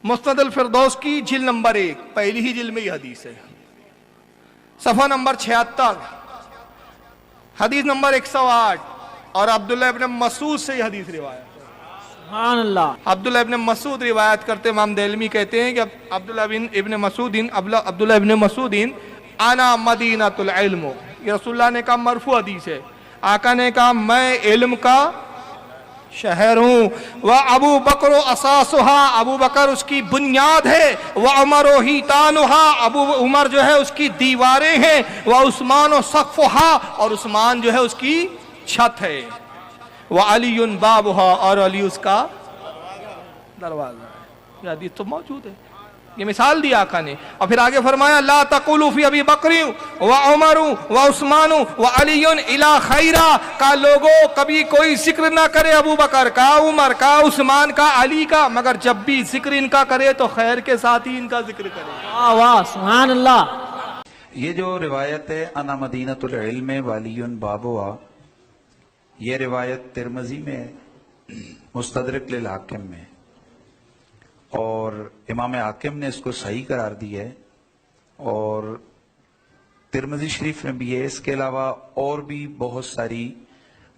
मुस्तद अल फिरदौस की जिल्द नंबर 1, पहली ही जिल्द में ये हदीस है, सफ़ा नंबर 76, हदीस नंबर 108। और अब्दुल्लाह इब्न मसूद से ये हदीस रिवायत है। सुभान अल्लाह। अब्दुल्लाह इब्न मसूद रिवायत करते इमाम देलमी कहते हैं कि अब्दुल्लाह इब्न मसूदिन आना मदीनतुल इल्म, ये रसूलुल्लाह ने कहा, मरफू हदीस है। आका ने कहा मैं इल्म का शहर हूँ। वह अबू बकर असासुहा, अबू बकर उसकी बुनियाद है। वह उमर हितानुहा, अबू उमर जो है उसकी दीवारें हैं। वह उस्मान सक़्फ़ुहा, और उस्मान जो है उसकी छत है। वह अलीयुन बाबुहा, और अली उसका दरवाजा है। ये हदीस तो मौजूद है, ये मिसाल दी आका ने। और फिर आगे फरमाया ला तक़ूलू फी अबी बकरी व उमर व उस्मान व अलीयुन इला खैरा, का लोगों कभी कोई जिक्र ना करे अबू बकर का, उमर का, उस्मान का, अली का, मगर जब भी जिक्र इनका करे तो खैर के साथ ही इनका जिक्र करे। वाह वाह, सुभान अल्लाह। ये जो रिवायत है अना मदीनतुल इल्म वालियुन बाबुआ, ये रिवायत तिरमिज़ी में, मुस्तदरक लिल हाकिम में, और इमाम हाकिम ने इसको सही करार दिया है, और तिरमिज़ी शरीफ में भी है। इसके अलावा और भी बहुत सारी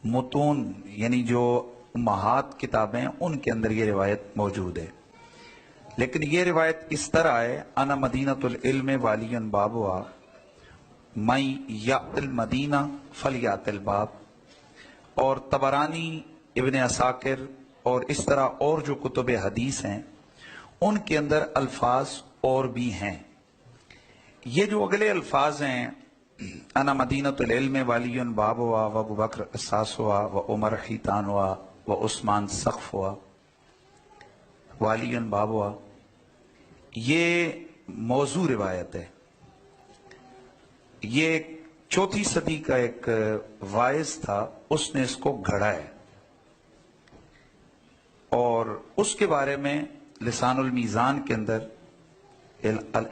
मुतून यानी जो उम्महात किताबें हैं उनके अंदर ये रिवायत मौजूद है। लेकिन ये रिवायत इस तरह है अना मदीनतुल इल्म वालियुन बाबुआ मई यातिल मदीना फल यातिल बाब, और तबरानी, इब्न असाकिर और इस तरह और जो कुतुब हदीस हैं उनके अंदर अल्फाज और भी हैं। ये जो अगले अल्फाज हैं अना मदीनतुल इल्म वालियुन बाबुआ व अबू बकर असासुआ व उमर हितानुआ व उस्मान सक़्फ़ुआ वालियुन बाबुआ, ये मौजू रिवायत है। ये चौथी सदी का एक वाइज था, उसने इसको गढ़ा है, और उसके बारे में लिसानुल मीज़ान के अंदर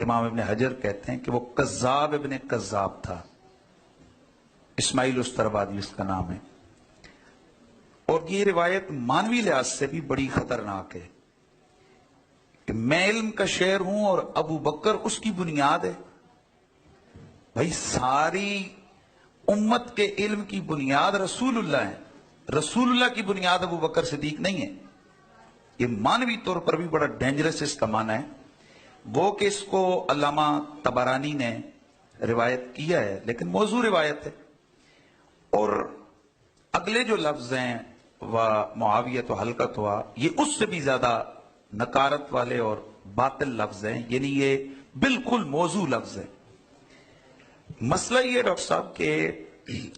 इमाम इब्न हजर कहते हैं कि वो कज़्ज़ाब इब्न कज़्ज़ाब था। इस्माइल उस्तरबादी उसका नाम है। और ये रिवायत मानवी लिहाज से भी बड़ी खतरनाक है कि मैं इल्म का शेर हूं और अबू बकर उसकी बुनियाद है। भाई सारी उम्मत के इल्म की बुनियाद रसूलुल्लाह है, रसूलुल्लाह की बुनियाद अबू बकर सिद्दीक नहीं है। ये मानवी तौर पर भी बड़ा डेंजरस इसका माना है। वो कि इसको अल्लामा तबरानी ने रिवायत किया है, लेकिन मौजू रिवायत है। और अगले जो लफ्ज हैं व मुआवियत व हलकत हुआ, ये उससे भी ज्यादा नकारत वाले और बातिल लफ्ज हैं, यानी ये बिल्कुल मौजू लफ्ज है। मसला ये डॉक्टर साहब के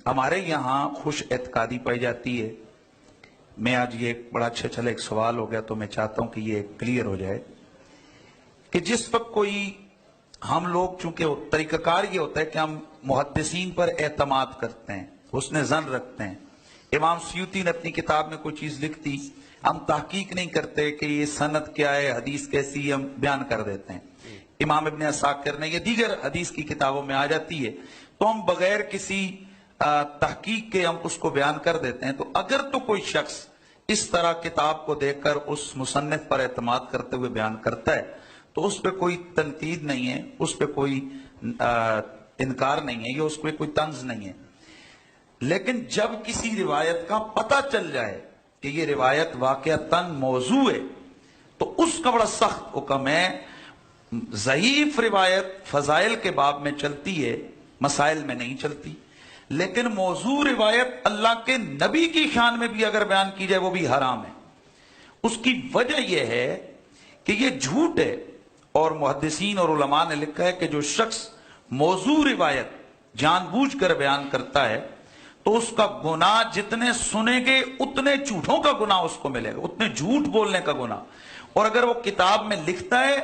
हमारे यहां खुश एतकादी पाई जाती है। मैं आज ये बड़ा अच्छा चला एक सवाल हो गया तो मैं चाहता हूं कि ये क्लियर हो जाए कि जिस वक्त कोई हम लोग, चूंकि तरीकाकार ये होता है कि हम मुहद्दिसीन पर एतमाद करते हैं, हुस्न ज़न रखते हैं। इमाम सयूती ने अपनी किताब में कोई चीज लिख दी, हम तहकीक नहीं करते कि ये सनद क्या है, हदीस कैसी है, हम बयान कर देते हैं। इमाम इब्न असाकिर ने, ये दीगर हदीस की किताबों में आ जाती है, तो हम बगैर किसी तहकीक के हम उसको बयान कर देते हैं। तो अगर तो कोई शख्स इस तरह किताब को देखकर उस मुसन्निफ पर एतमाद करते हुए बयान करता है तो उस पर कोई तनकीद नहीं है, उस पर कोई इनकार नहीं है, या उस पर कोई तंज नहीं है। लेकिन जब किसी रिवायत का पता चल जाए कि ये रिवायत वाक़अतन मौजू है तो उसका बड़ा सख्त हुक्म है। ज़ईफ रिवायत फजाइल के बाब में चलती है, मसाइल में नहीं चलती। लेकिन मौजू रिवायत अल्लाह के नबी की शान में भी अगर बयान की जाए वो भी हराम है। उसकी वजह यह है कि ये झूठ है, और मुहद्दिसीन और उलमा ने लिखा है कि जो शख्स मौजू रिवायत जानबूझकर बयान करता है तो उसका गुनाह जितने सुनेंगे उतने झूठों का गुनाह उसको मिलेगा, उतने झूठ बोलने का गुनाह। और अगर वो किताब में लिखता है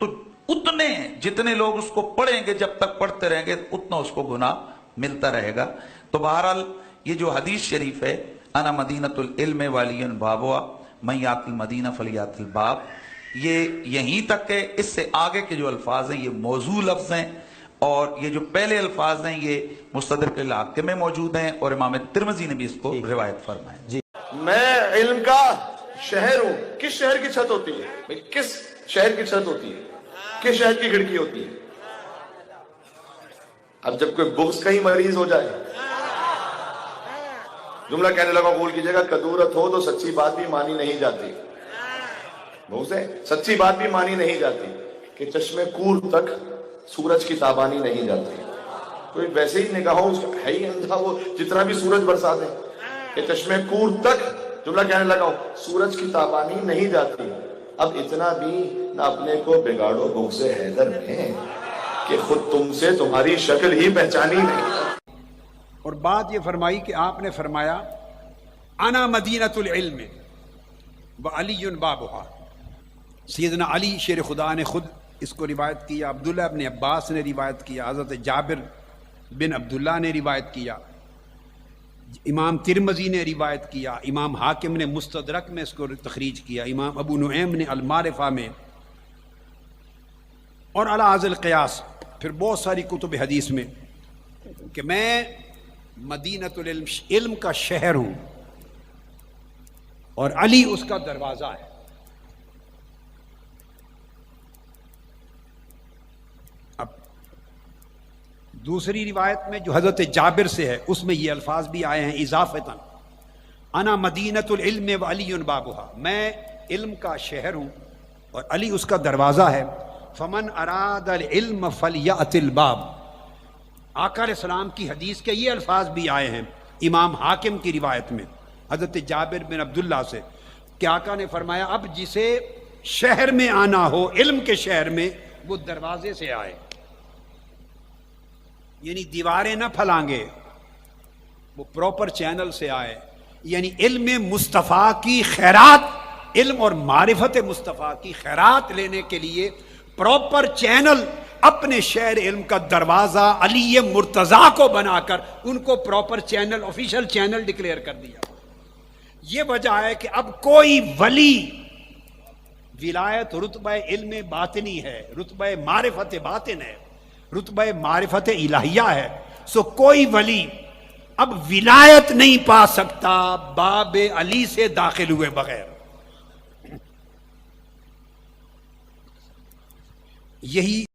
तो उतने जितने लोग उसको पढ़ेंगे, जब तक पढ़ते रहेंगे उतना उसको गुनाह मिलता रहेगा। तो बहरहाल ये जो हदीस शरीफ है अना मदीनतुल इल्म वालियुन बाबुआ मैं यातिल मदीना फलियातिल बाब, ये यहीं तक है। इससे आगे के जो अल्फाज हैं ये मौजू लफ्ज हैं, और ये जो पहले अल्फाज हैं ये मुस्तदरक लिल हाकिम में मौजूद हैं, और इमाम तिरमिज़ी ने भी इसको रिवायत फरमाया। जी, मैं इल्म का शहर हूं। किस शहर की छत होती है? किस شہر کی چھت ہوتی ہے کہ شہر کی کھڑکی ہوتی ہے؟ اب جب کوئی بغض کا ہی مریض ہو جائے، جملہ کہنے لگا قبول کیجیے گا، کدورت ہو تو سچی بات بھی مانی نہیں جاتی. بغض ہے، سچی بات بھی مانی نہیں جاتی. کہ چشمے کور تک سورج کی تابانی نہیں جاتی. کوئی ویسے ہی نگاہوں اس کا ہے ہی اندھا، وہ جتنا بھی سورج برسا دے. کہ چشمے کور تک، جملہ کہنے لگا سورج کی تابانی نہیں جاتی. اب اتنا بھی نہ اپنے کو بگاڑو بغض حیدر میں کہ خود تم سے تمہاری شکل ہی پہچانی نہیں. اور بات یہ فرمائی کہ آپ نے فرمایا انا مدینۃ العلم وعلی بابھا. سیدنا علی شیر خدا نے خود اس کو روایت کیا، عبداللہ ابن عباس نے روایت کیا، حضرت جابر بن عبداللہ نے روایت کیا، امام ترمذی نے روایت کیا، امام حاکم نے مستدرک میں اس کو تخریج کیا، امام ابو نعیم نے المعرفہ میں، اور علی ذی القیاس پھر بہت ساری کتب حدیث میں، کہ میں مدینۃ العلم، علم کا شہر ہوں اور علی اس کا دروازہ ہے. اب دوسری روایت میں جو حضرت جابر سے ہے اس میں یہ الفاظ بھی آئے ہیں اضافتاً، انا مدینۃ العلم وعلی بابھا، میں علم کا شہر ہوں اور علی اس کا دروازہ ہے. فمن اراد العلم فلیأت الباب. آقا علیہ السلام کی حدیث کے یہ الفاظ بھی آئے ہیں امام حاکم کی روایت میں حضرت جابر بن عبداللہ سے، کہ آقا نے فرمایا اب جسے شہر میں آنا ہو، علم کے شہر میں، وہ دروازے سے آئے، یعنی دیواریں نہ پھلانگے، وہ پراپر چینل سے آئے. یعنی علم مصطفیٰ کی خیرات، علم اور معرفت مصطفیٰ کی خیرات لینے کے لیے پراپر چینل، اپنے شہر علم کا دروازہ علی مرتضیٰ کو بنا کر ان کو proper channel, official channel declare کر دیا. یہ وجہ ہے کہ اب کوئی ولی، ولایت رتبہ علم باطنی ہے، رتبہ معرفت باطن ہے، رتبہ معرفت الہیہ ہے، سو کوئی ولی اب ولایت نہیں پا سکتا باب علی سے داخل ہوئے بغیر. یہی